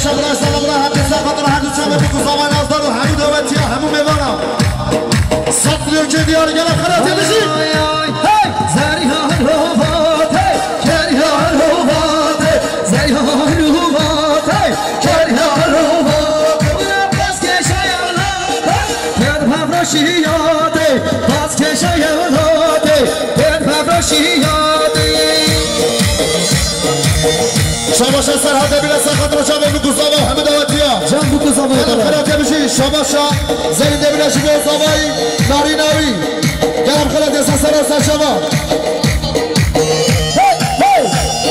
شبرا سلام را حد سخاطر هر دو چمه بگو زمان نازدار و همون دعوتی ها همون میوانم صدریو که دیار گلم خلاتی بشید زریان روبات کریان روبات زریان روبات کریان روبات باز کشایالاته پر پفراشیاته باز کشایالاته پر پفراشیاته شاباشا سرحده بیره سخاطر و چمه بگو زمان همون دعوتی ها جان بگو زمان گلم خلاتی بشید شاباشا زنده بیره شبه زمانی ناری ناوی گلم خلاتی سسر سرشما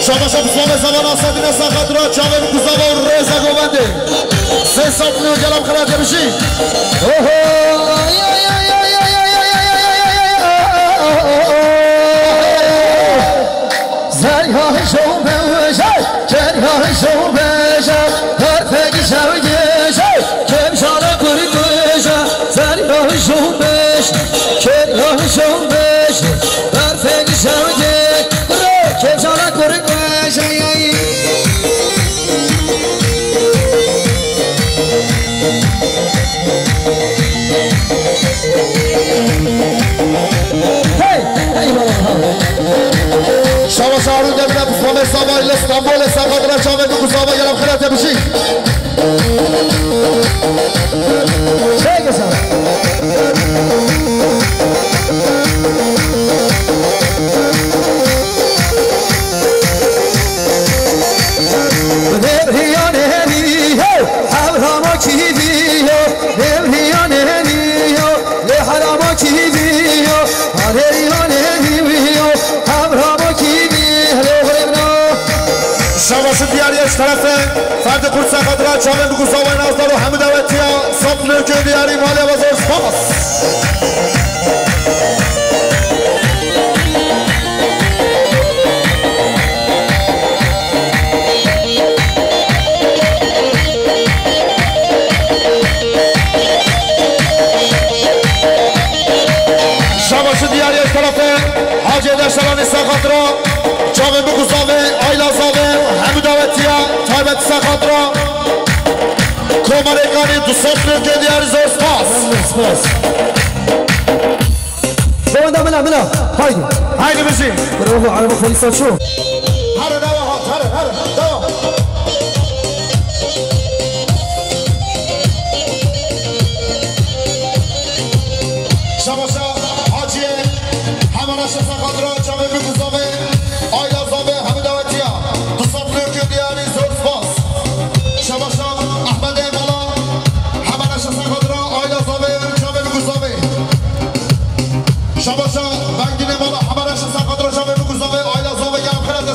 شاباشا بسلام زمان آسادین سخاطر و چمه بگو زمان رزا گوبنده سه ساپنیو گلم خلاتی بشید زریان شوبشه کریان شوبشه هر پگی شوگشه کمشالا کری کشه زریان شوبشه کریان شوبشه هر پگی شوگشه کمشالا کری کشه شما شهرون دبیرم بسلام سامایل استانبول سخاطر شامل بگو ساما گلم خلاته بشید چه کسان شباش دیاریش طرفه فرد قرد سخاطر چامل بگو سامای نازدار و همه دوتی ها صبح که دیاری مالی بازار سپاس شباش دیاریش طرفه حاجی دشترانی سخاطر چامل بگو سامه آیلا سامه همه دوتی ها تایبت سخاطر کمرگانی دو صبح که دیاری زور سپاس بمن ملا هایدی بشین برو عربه خلیصات شو هره دوا هات هره دوا شباشا حاجی همه نشه سخاطر جامعه بگو زامه آیلا زامه همه دوتی ها دو صبح که دیاری زور سپاس شباشا احمد بالا همه نشه سخاطر آیلا زامه جامعه بگو زامه شباشا بنگین بالا همه نشه سخاطر جامعه بگو زامه آیلا زامه گرم خیلی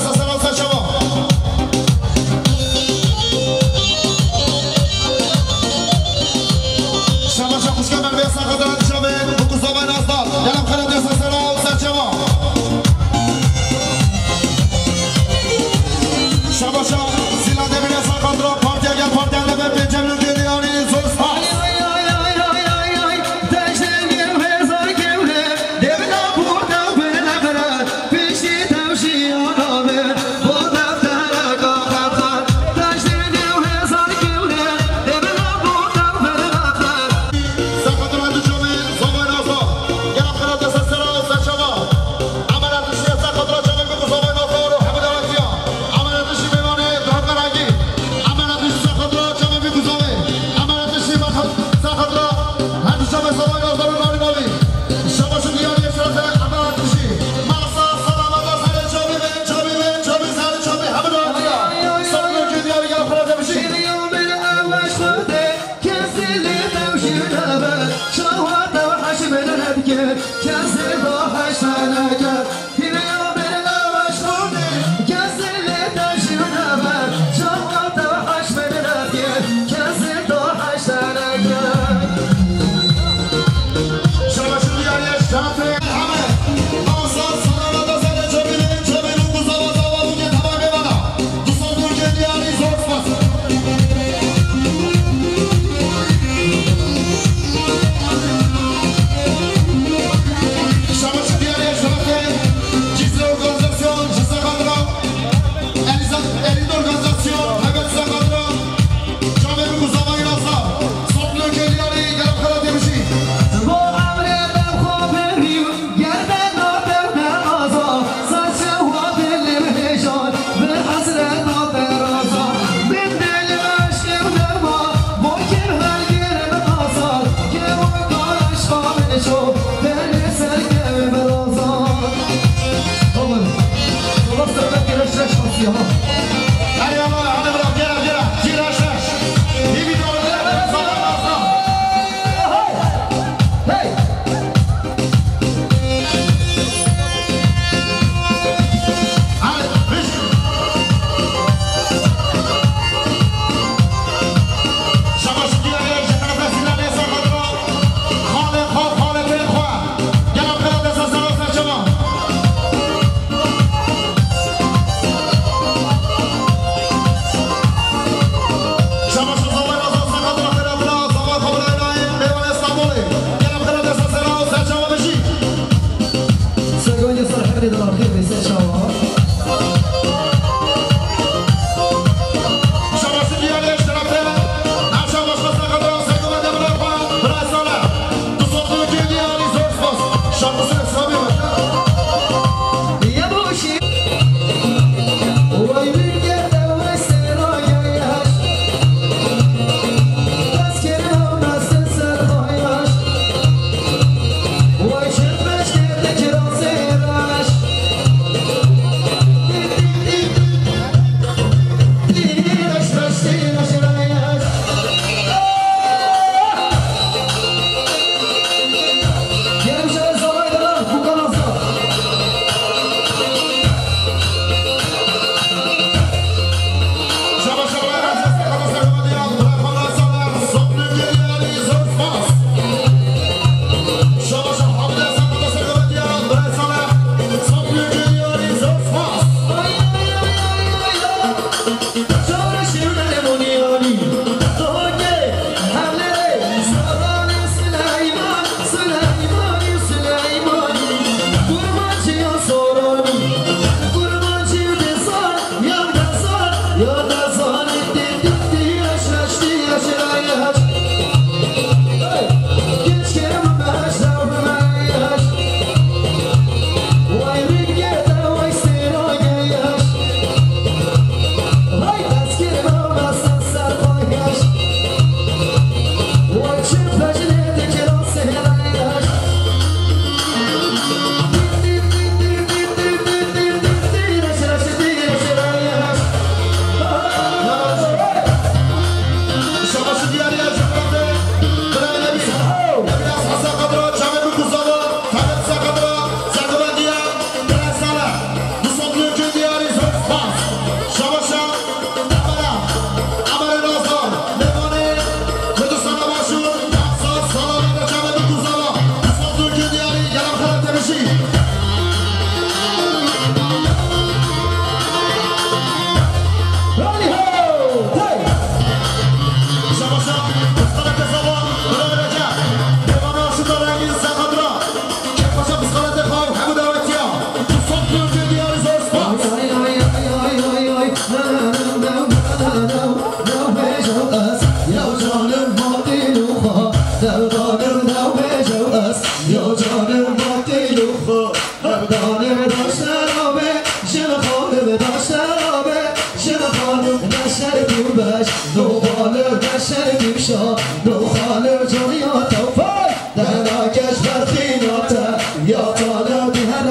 دوباره بشر میشا دو خاله جانیا توفای دهناکش برخیناته یا طالبی هر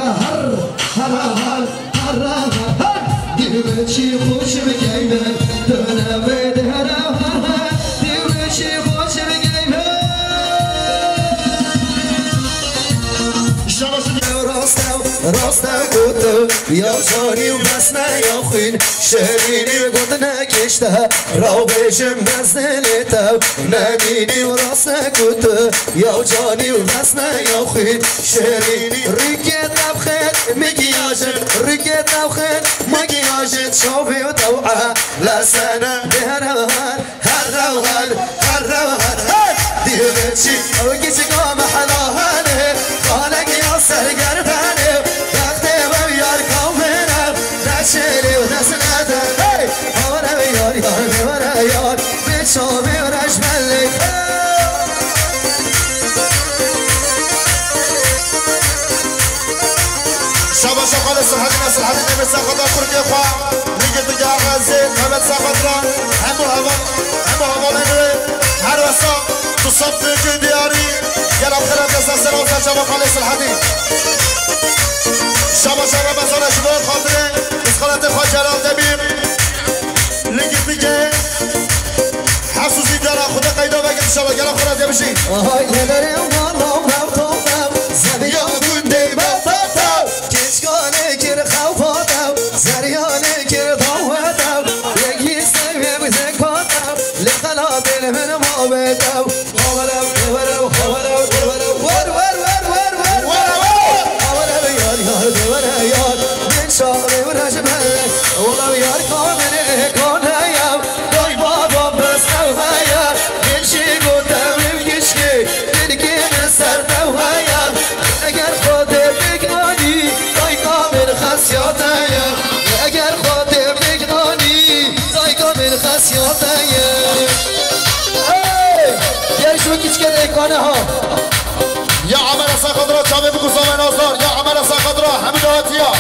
دیو چی خوش بگیمه دونه بده هر دیو چی خوش بگیمه راستم گوتو یا جانی و بسنه یا خوین شرینی گوت نکشته را بشم بزنلیتو نمینی و راست گوتو یا جانی و بسنه یا خوین شرینی ریکت نبخت مگیاجت ریکت نبخت مگیاجت شوفی و توعه لسنه بهروهن هر روهن دیو چی او کسی قام حلاهنه خالق یا سرگربنه شيري ونسناده وانا وياي وانا وياي بتشوفي ونجمل لي شبا شغال الصحة الناس الحديد من ساقط الكرد يا اخوة نجد جار غزين خمد ساقطنا همو هوا منوي هر وسا تصفي في دياري يلا بخير نسا سلام شبا خالص الحديد شبا بسانه شباب خاطره اسخالت خواه جلال دبیر لنگید میگه حسوسی داره خدا قیدا بگید شبا گلم خورد یه بشی آهای نبریم والام رفتم زبیان گنده بفتم کشکانه کر خوفاتم زریانه کر ضواتم یکی سویه بزن کاتم لقلا دل من مابتم خوارم شاقی و رجمه والله یار کامنه کانهیم دای بابا بس اوهیم گلشی گوتم نمیگشکی دلگی من سردوهیم اگر خودم بگنانی دای کامن خسیاتیم اگر خودم بگنانی دای کامن خسیاتیم یه شو کچکر اکانه ها یا عمل ساقدرا چامه بگوزام نازدار یا عمل ساقدرا حمیداتیا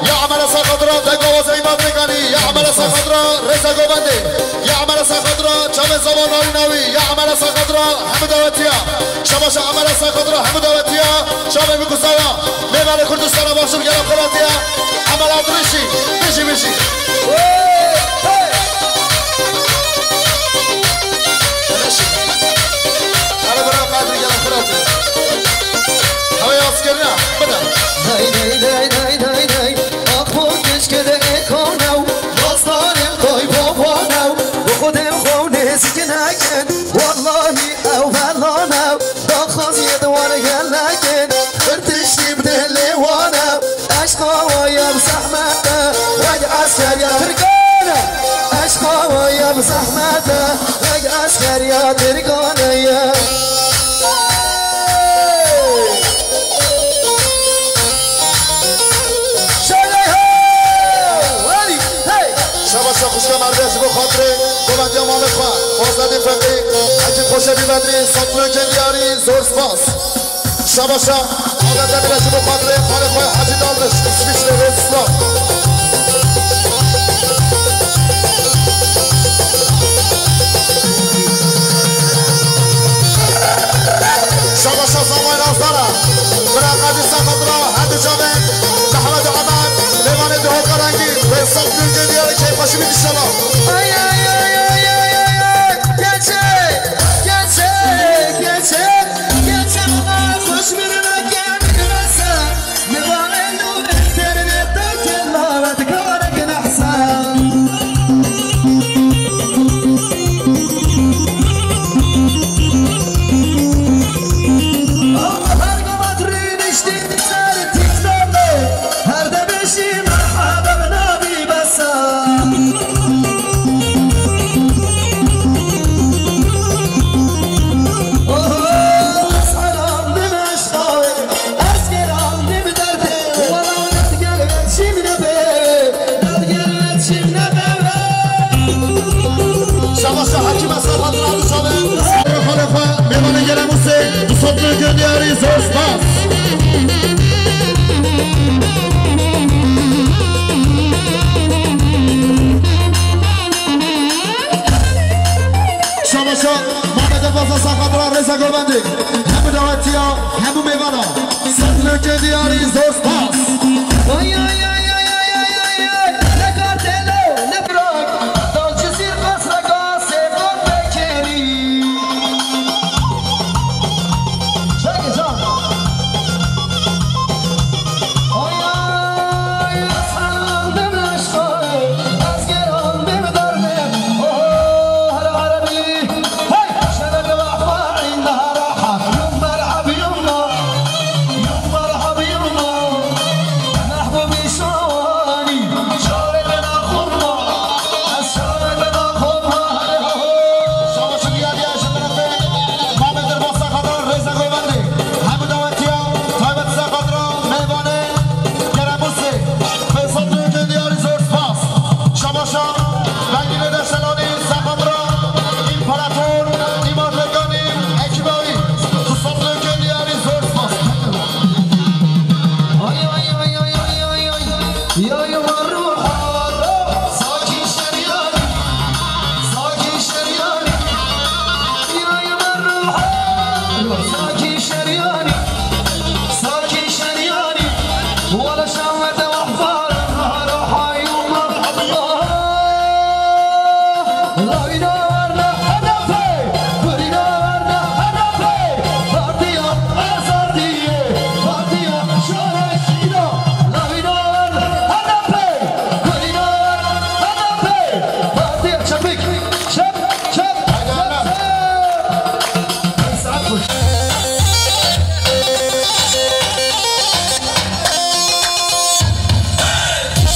یا عمل ساقدرا دگاواز ایماد نگانی یا عمل ساقدرا رزا گوبنده یا عمل ساقدرا چامه زبان آری نوی یا عمل ساقدرا حمیداتیا شباش عمل ساقدرا حمیداتیا چامه بگوزام میوان کردستان باشم گرم خلاتیا عمل آدرشی بشی علی برای قدر گرم خلاتیا هوای آسکرنا بدم نای آخو کشکده اکانو باستانم توی بابانو و خودم خونه سیکه نکن واللهی او بلانو داخاز یه دواره گلکن برتشتی بده لیوانو عشقا وایم زحمته وگ عسکر یا ترگانه عشقا وایم زحمته وگ عسکر یا ترگانه خوشگاه مرده از بخاطره گوبندی امام خواه بازدی فقی حجید خوشه بیمدری سطلو جنیاری زور سپاس شباشا آدم دبیر از بخاطره خاله خواه حجید آلش اسمیش روز اسلام شباشا زمان آزدارا برا قدی سقدرا هدو جامن محمد عمان لیوان دهو قرنگی به سطلو جنیاری که خوشی بیدی شلا بچه محمد بازا سخت رضا گلبندی همه دعوتی ها همه میوانا سطل که دیاری زور سپاس آی آی آی آی آی آی آی نکارتلو نبراک دالچه سیر قصرگا سیبان بکنی چگه جان آی آی سلام دم عشقای از گران بیم درنه هر عربی شدد وحفا این راحت یوم مرحب یومنا یوم مرحب یومنا محبوبی شوانی شاره بنا خورما از شاره بنا خورما شما شدیادی اشد رفته محمد درباز سخت رضا گلبندی همه دعوتی ها تایبت سخت میوانه گرموسی به سطل که دیاری زور سپاس شما شام رنگین دشتلانی سخت را ایمپراتور ایمان رگانی اکیبایی تو سطل که دیاری زور سپاس آی آی آی آی آی آی آی یا یا روح ساکی شریانی ساکی شریانی یا یا روح ساکی شریانی ساکی شریانی ولا شمت وحفار روح يوم مرحبا لا ينورنا هدفي برينورنا هدفي فارديا أساردية فارديا شاركينا لا ينورنا هدفي برينورنا هدفي فارديا شبك شب شب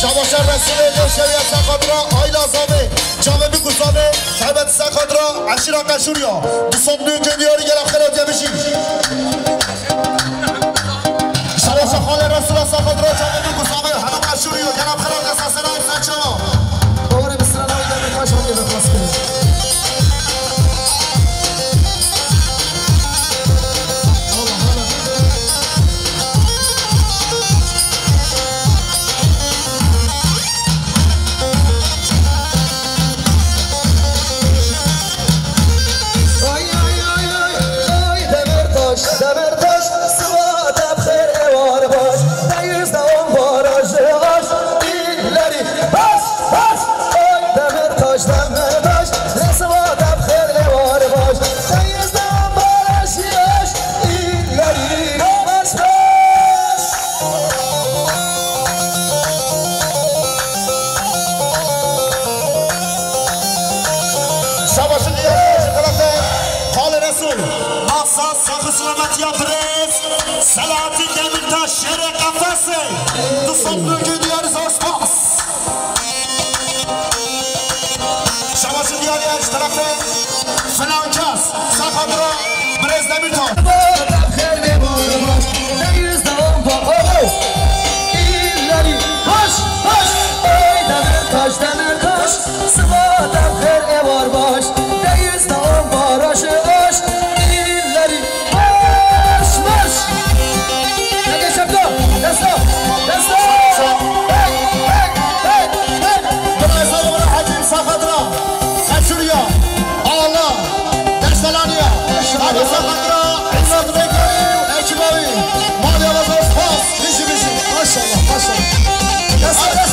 شباشر رسول شریعت سخت را آیلا زامه جامعه بکوزانه تایبت سخت را عشیرا قشوریا دوستان که دیاری گرم خیلی بشیم شباشر خال رسول سخت را جامعه بکوزانه همه قشوریا گرم خیلی دست را افزد شما دوباره بسرعه نویدن میخواهش من یه بخواست کنید دمرتاش سوات بخیر اوار باش دیوز دوام باراش آش ایلری بس بس دمرتاش سوات بخیر اوار باش دیوز دوام باراش آش ایلری بس بس شباشر دیاری شکلته خال رسول اساس سخت سلامتی برس سلاتی دمیرتاش شیر قفسه دوستان که دیاری زور سپاس شباشر دیاری از طرف فلان کس سخت را برس دمیرتاش بخیر اوار باش دیوز دوام باراش ایلری باش باش دمرتاش سوات بخیر اوار باش دیوز دوام باراش آش ایلری باش باش نگه شبکا دستا دستا برای سالمان حجیم سخت را خشوریا آلا دشتلانیا آقا سخت را عزت بگریم اکیبایی مالی آواز و سپاس بیشی ماشاءالله ماشاءالله دستا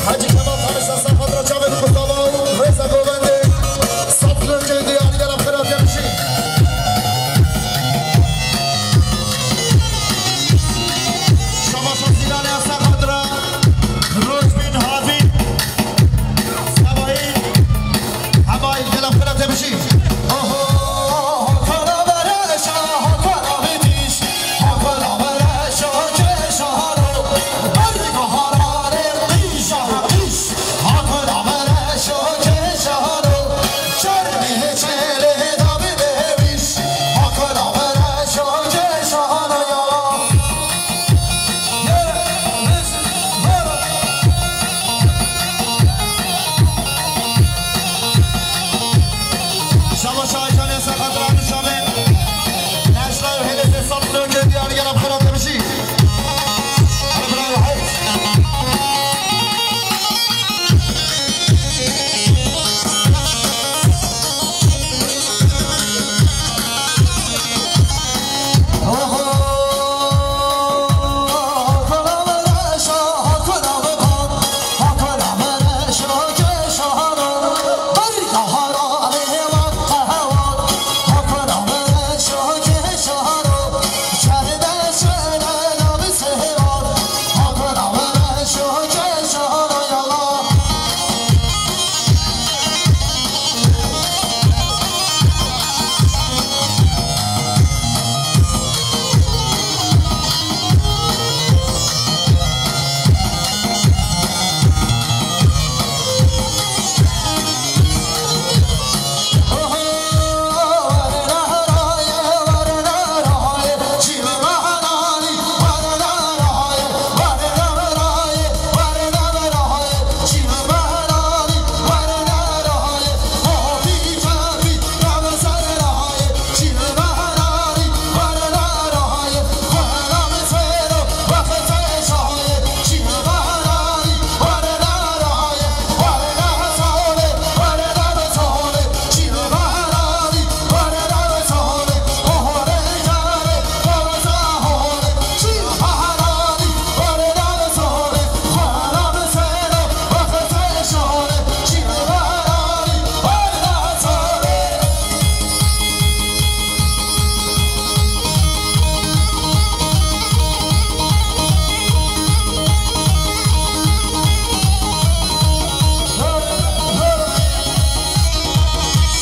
حاجی کمال خامس سخت را جامعه بکوزانه رضا گلبندی سطل که دیاری گرم خیلی بشیم شما شد دیدانی از سخت را روز بین حافی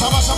Hey!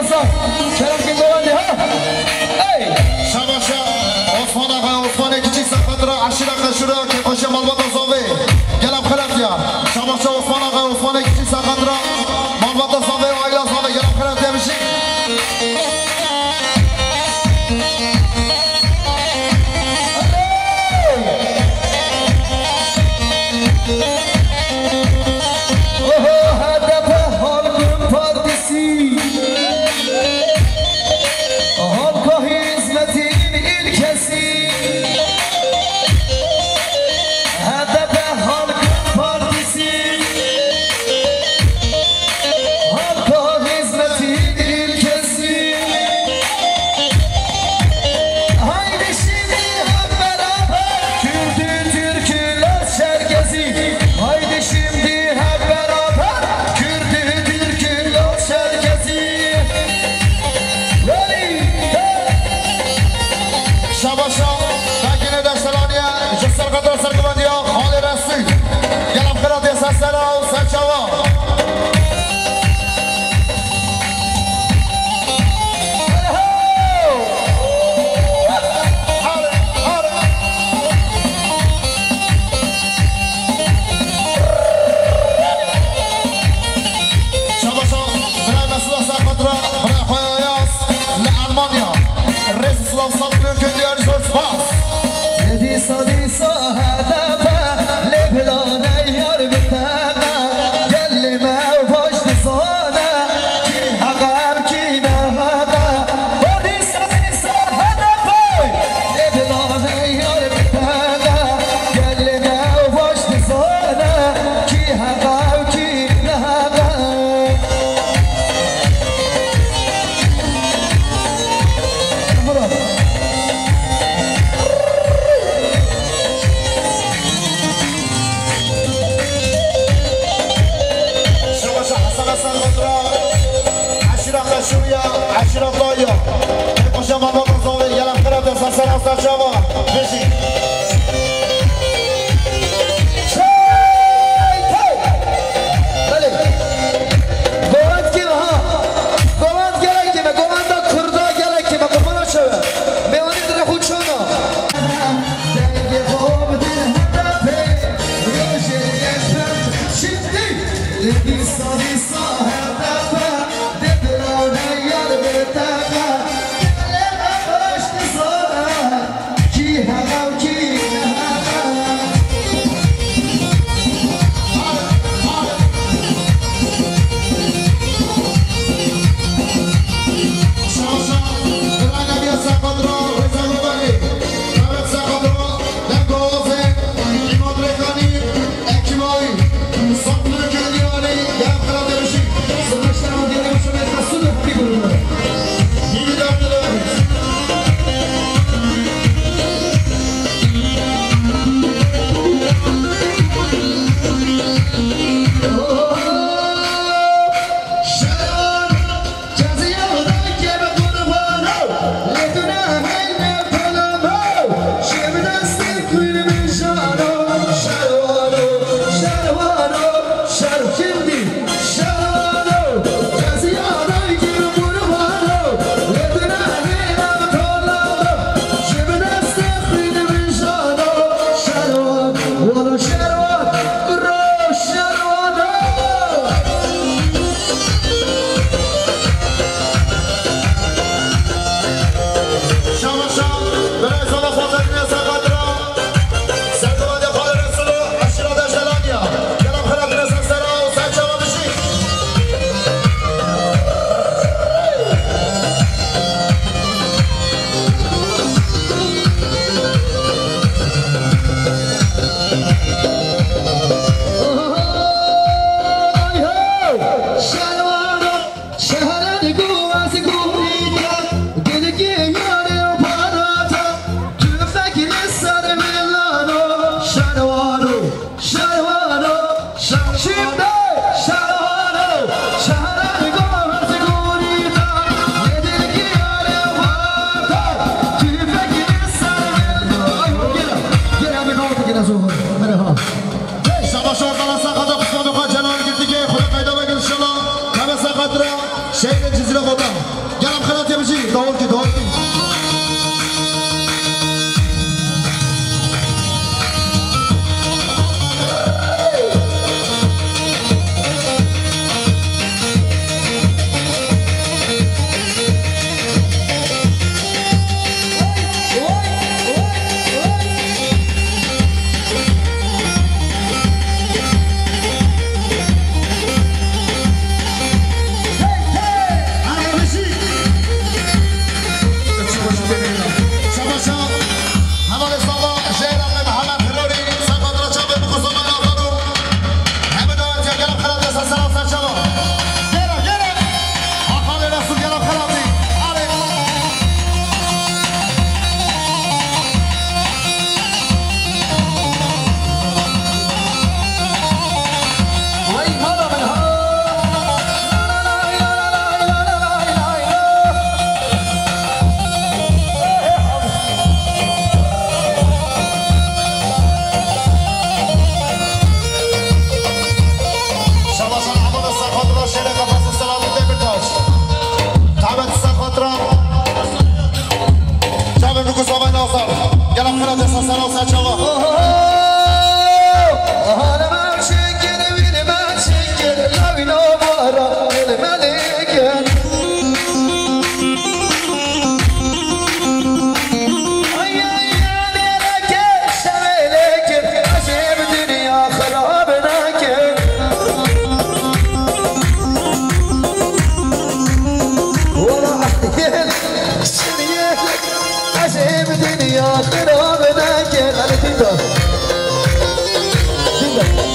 Hasan. Kerem kim golandı ha? Ey! Şabaşa Osman Ağa Osman Ekici Sakadra Aşira Kaşura Kekoşa Malbata Zove Gelap Khalatya Şabaşa Osman Ağa Osman Ekici Sakadra Malbata Zove Ayla Zove Gelap Khalatya demişik Lisa, Lisa, her defa, de bir yar beter. ده گرم خیرات یه بجی داول کی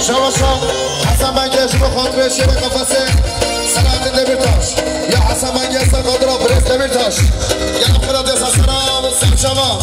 شواشا حسن منگش رو خاطر شیر قفسه سلام دمیرتاش یا حسن منگش سرقادر را برس دمیرتاش یا خیرات دست سلام سم شما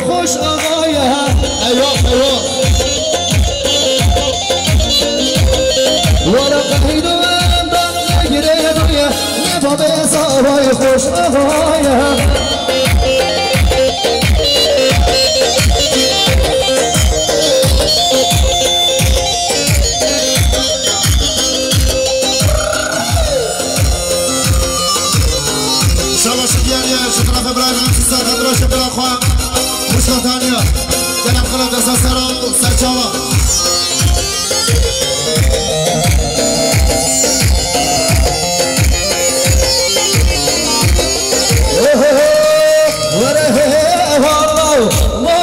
خوش آقایا ایوه ولا قهيد وانضل نجري دويا نفا بصاري خوش آقایا شباش دیاری شطرف ابراهیم سیستر خدراش براخواه خوشخطانیا جناب خلال دست سرام سرچاوا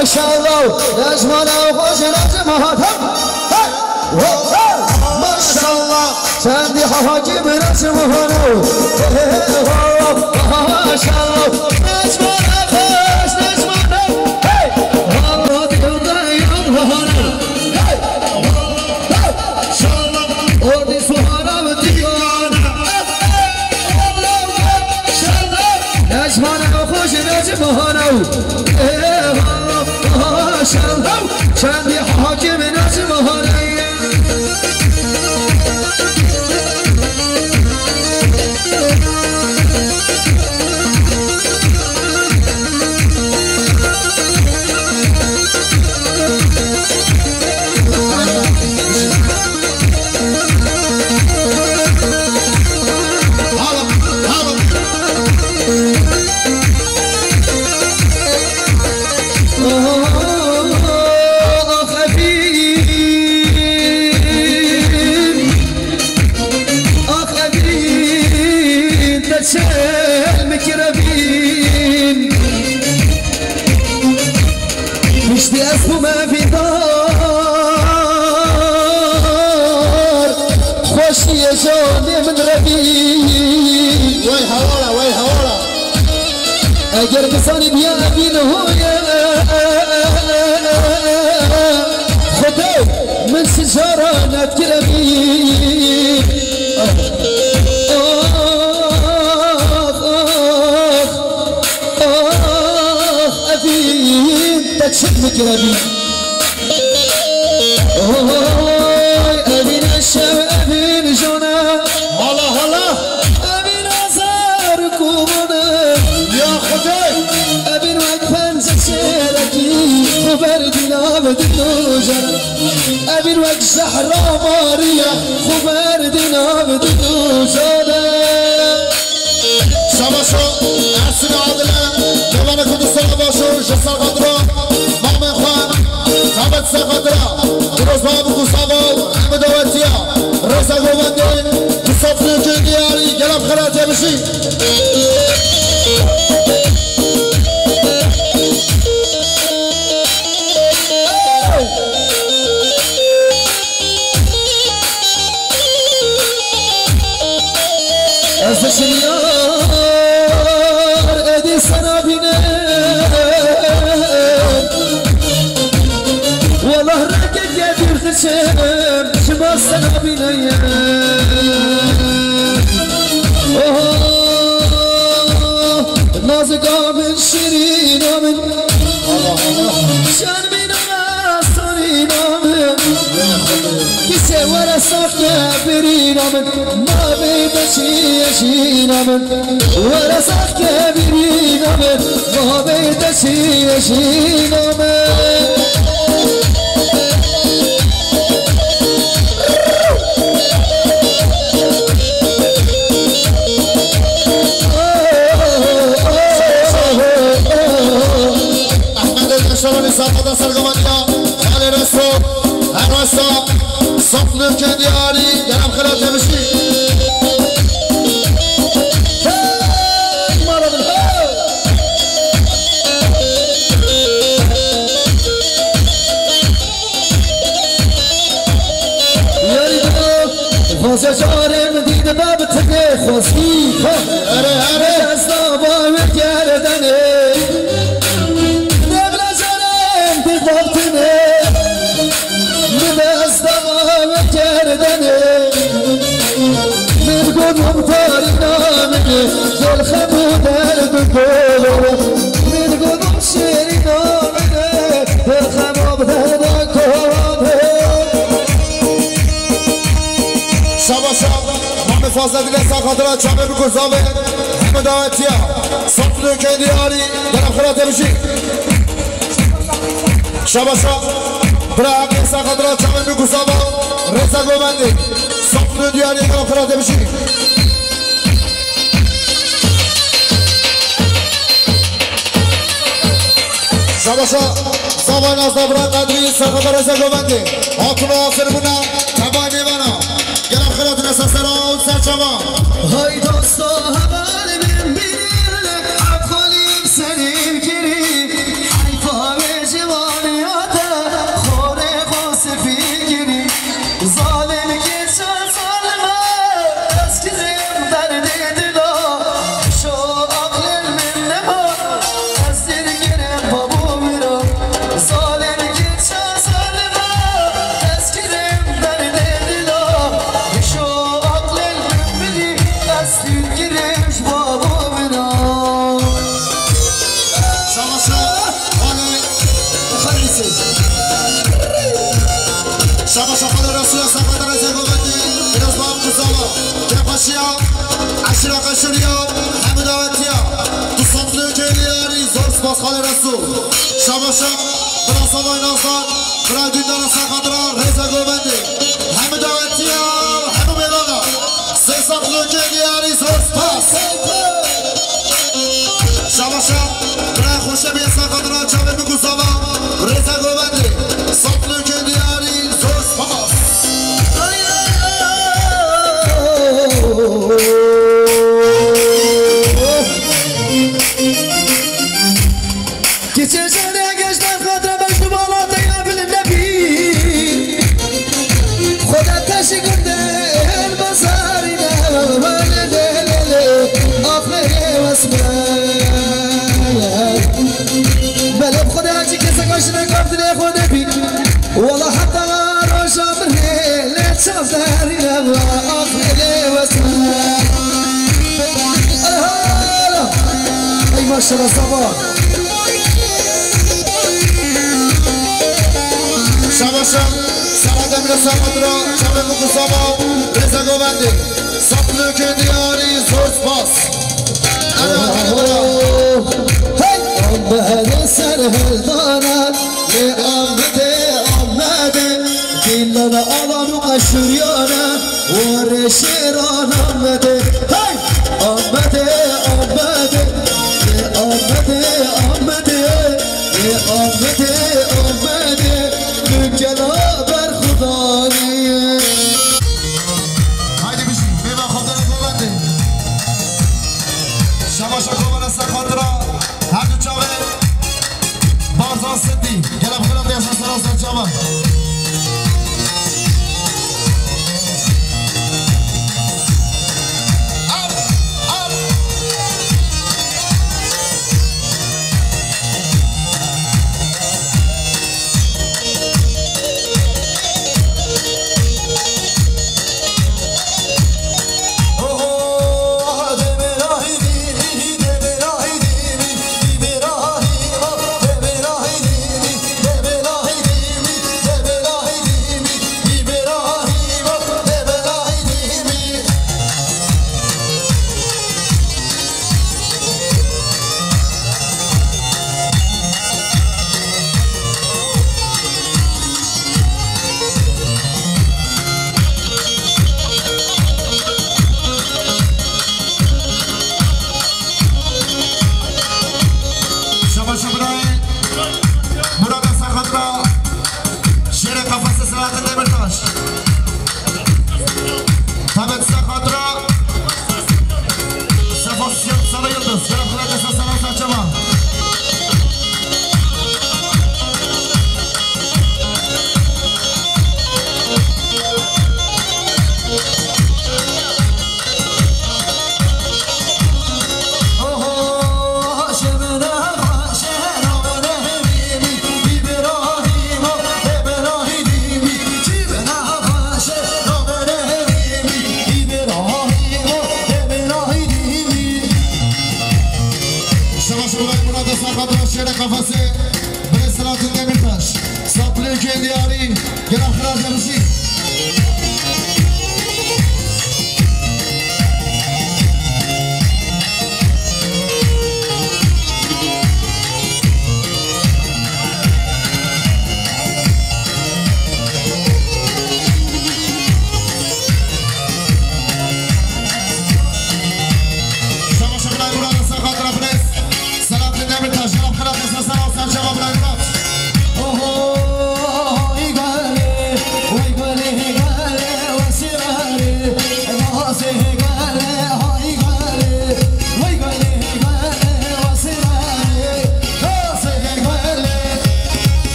ما شاء الله نجمنا وخوش نجمها ما شاء الله سندي حاجب نجمها ما شاء الله نجمنا خوش نجمنا والله تقضى يوم هنا ودي سهرة وديانا نجمنا وخوش نجمها ما شاء الله سندي حاجب نجمها اگر بسانی بیا ابین هویا خدا من سجارانت کرمی چک میگربی اوه ابین شب ابین جانم حالا حالا ابین آزار کوبانه یا خدای ابین وک پنجه چرکی خبر دینا بدنو جانم ابین وک زهرا ماریا خبر دینا بدنو جانم شباشو ارسین عادله جوان کردستان باشو جسر قدرا مامن خوان ثابت سقدرا دروز باب گوساوا همه دواتیا رزا گوبنده تصفیه که دیاری گلم خراجه بشی از شنیار ادی سرابینه والله رکه گدیر خشم شما سرابینه نازگاه من شیرین آمن شرمین آسانی نامن کسی ورساق برین آمن ما بیدشی اشین آمن ورساق برین آمن ما بیدشی اشین آمن شبانی سرقدر سرگمانیا خالی رسول هر وستا صفلو که دیاری گرم خلات بشی یاری دو خوزه جارم دیده باب تگه خوزی اره از دابا گردنه من تاری نامه دل خمو درد کلو من گدم شیری نامه دل خمو درد کلو شبا شب همه فازده دیل ساقادرها چمه بگذابه همه دعوتیا صفلو که دیاری گرم خلات بشی شبا شب برای همه ساقادرها چمه بگذابه رزا گوبنده صفلو دیاری گرم خلات بشی شباشا زبان از دبران قدری سرقدر رزا گوبنده آتون آخر بونا تبای میوانا گرم خلات نسا سرا و سرچما های دوستا حوال من بیرله عبخالیم سنیم گیری حیفا به جوانیاتا خوره خوصفی گیری ظالم که چند ظالمه از کزیم درد دلا شو عقل من نما از دل گرم بابو میرا ظالم که چند ظالمه از کزیم درد دلا شو عقل من بدی از دل گرم بابو میرا شباشا حالی خلیصی شباشا خود رسول سرقدر رزا گوبنده بیروز با هم کساوا تپاشیا عشرا قشریا همه دعوتیا تو صفلو که دیاری زور سپاس خالی رسول شباشا برا سوای نازان برای دیندار سرقدرها رزا گوبنده همه دعوتیا همه میوانا سه صفلو که دیاری زور سپاس شباشا برای خوشه بی سرقدرها چمه بگذابا رزا گوبنده صفلو که دیاری زور سپاس که چشم گشتن خاطر باش تو بالا تینا بلند نبی خودت تشی کرده بازاری نمانه دلله آفره واسمه بله بخوده هرچی کسا کاشنه کفتنه خونه بی والا حتی روشا بره لچاف داری نمانه آفره واسمه ای ماشالله زبان شباشم سرد میرسم را شب بکساما رزا گوونده سپلو که دیاری زور سپاس آمده سر هلدانه لی آمده دیلان آلان و قشوریانه و رشیران آمده آمده نجلا بر خدایی هایدی بشین بیبا خوب داره گوونده شباشا گوون است خاطرا هر دو چاوه بارزان سدی گلم خلاب ریاسان سراسان چاوه قفسه به اصلاحات دمیرتاش سپلی که دیاری گرم خلاص نمیشی Oy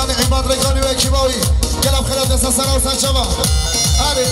من عماد رگانی و کیماوی گلم خیلی دست سر و سرچما آره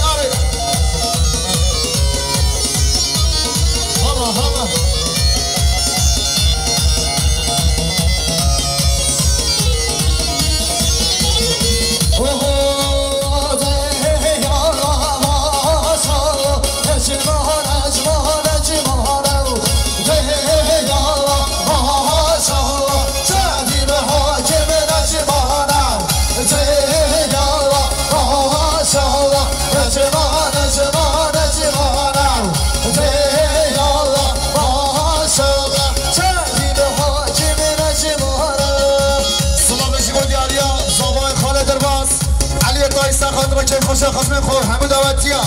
همه که خوش خصم خور همه دعوتیا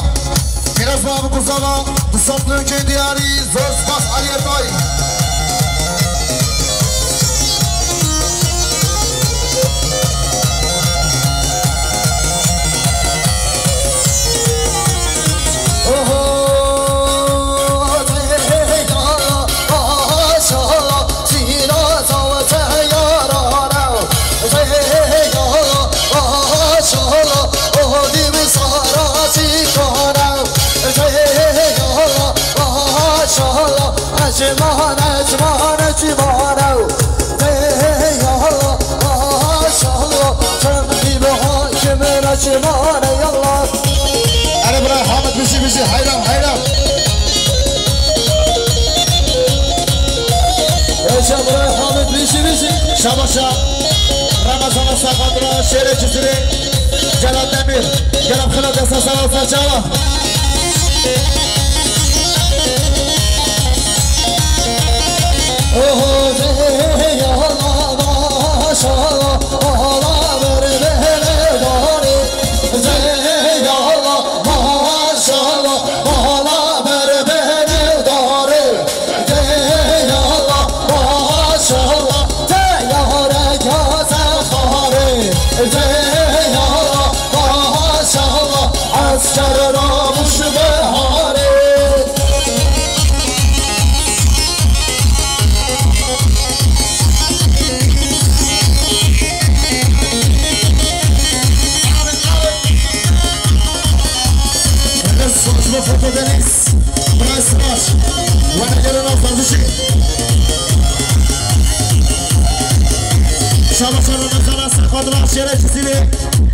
میراث باب گزاما دو سطل که دیاری زور سپاس علی ارتای أنا براي حامد بشي حيرام يا شباب حامد بشي شباشا رمضان ساقطرا شير جزري جلال دمير جلال خلال دستا سلام فرجاوة اوه يا الله ما شاء الله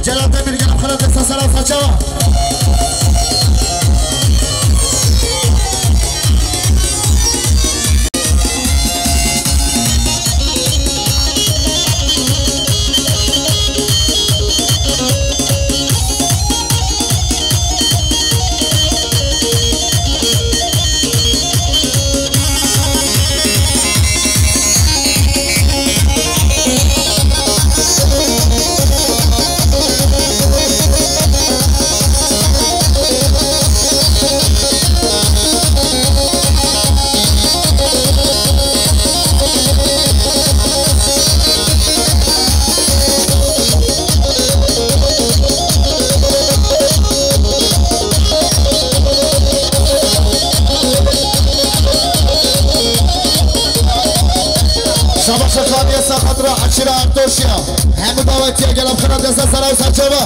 جلال دمیر گلم خلال دستا سلام فرجاوة همه دعوتی گلم خیلی دست سر و سرچوبه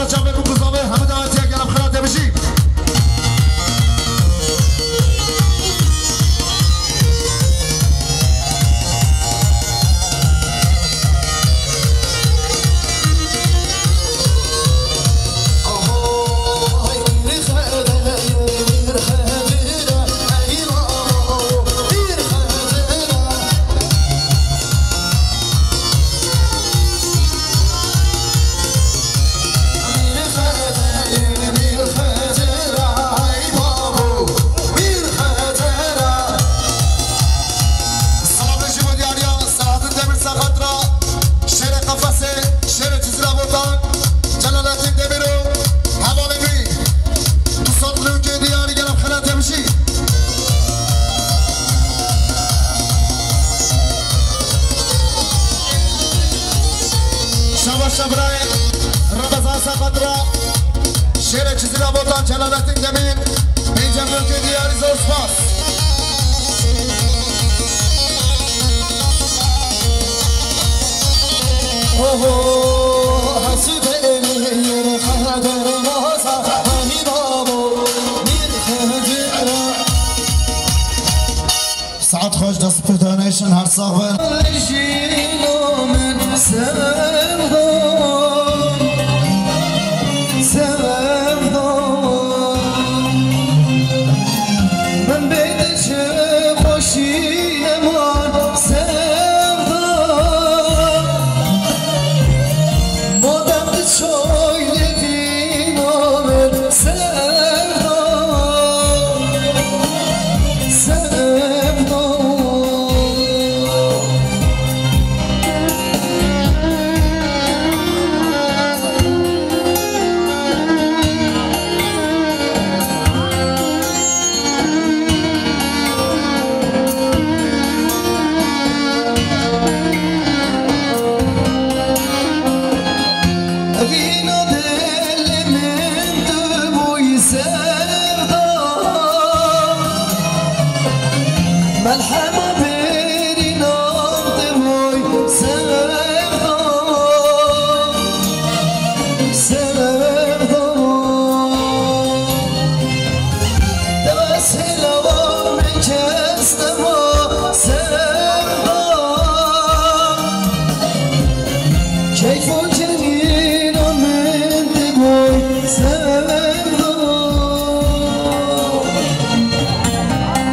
خدا جمع بگذامه همه دعوتی اگرم خیلی بشی شبرای رمضان سقطرا شیر چیزی را بودن جلالت جمیل اینجا ملک دیاری زوسپاس اوه حسود امیر خدر ماسا همی بابو میر خدر ساعت خوش دست پردانیشن هر صاحب لجینو من سردو من بیت چه خوشی من سردو مادم چای لدینو من سردو سردو ملحمة بيني نار دموي سردو سردو دواس هلوان من كستمو سردو كيف الجنين من دموي سردو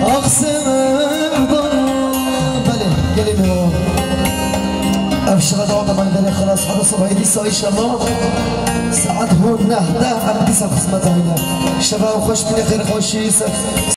أقسم ابشر دعوة من دنيا خلاص حدا صباحي دي ساي شباب ساعات هون نهده عم تسع خصمتها هنا شباب خوش بني خير خوشي